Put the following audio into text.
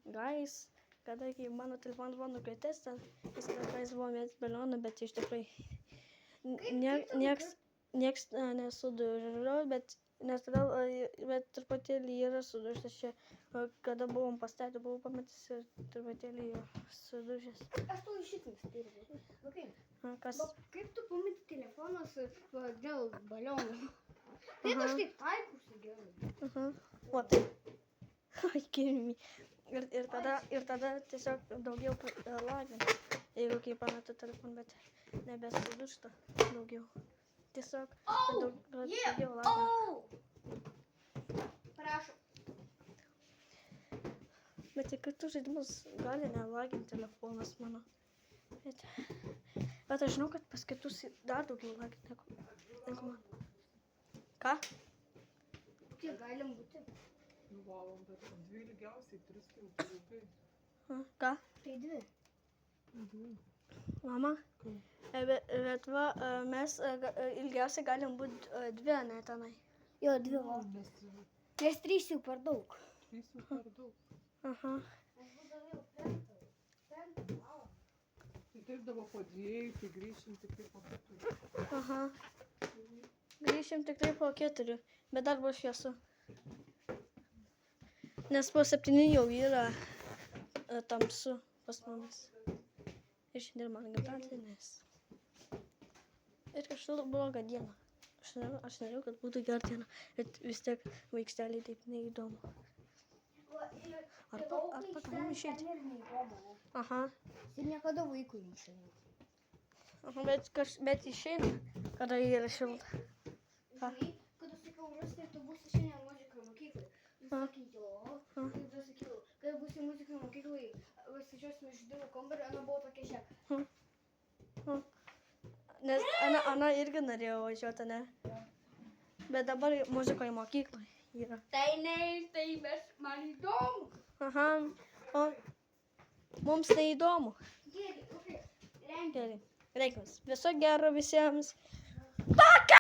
Gais, kadangi mano telefonas buvo nukritęs, ten jis kartais buvo mėtęs balioną, bet iš tikrųjų nieks nesudužo, bet truputėlį yra sudužęs čia. Kada buvom pastatę, buvau pametęs ir truputėlį sudužęs. Aš tau šitas turiu. Kas? Kaip tu pametė telefonas dėl balionų? Taip aš taip taikusi gerai. Vat. Ai, kirmi. Ir tada tiesiog daugiau lagina. Jeigu kai pametu telefoną, bet nebesudūžta daugiau. Tiesiog daugiau lagina. Prašau. Bet į kitus žaidimus gali nelaginti telefonas mano. Bet aš žinau, kad pas kitus dar daugiau lagina negu man. Ką? Kiek galim būti? Valandą, 2 ilgiausiai, 3 ilgai. Ką? Tai 2. Mama? Bet va, mes ilgiausiai galim būti 2, ne tenai. Jo, 2 valandas. Nes 3 jau per daug. 3 jau per daug. Aha. Aš būdavau 5 valandą. Tai dirbdavo po 2, tai grįšim tik po 4. Aha. Grįšim tikrai po 4, bet dar bus šviesu. Nes po 7 jau yra tamsu pas mumis. Ir šiandien man gimtadienis. Ir kažkaip bloga diena. Aš norėjau, kad būtų gera diena, bet vis tiek vaikšteliai taip neįdomu. Ar galim išeiti? Aha. Ir niekada vaikui neišeina. Bet išeina, kada yra šilta. Žinai, kada sakiau, Rustai, tu būsi šiandien muzikos mokyklai. Jis sakė, jo. Ir tada sakiau, kada būsi muzikos mokyklai, važiuosime iš didelio kambario, Ana buvo tokia šiek. Nes Ana irgi norėjo važiuoti, ne? Bet dabar muzikoje mokykloje yra. Tai ne, tai man įdomu. Aha. O mums neįdomu. Gerai, Gerai. Reikimas. Viso gero visiems.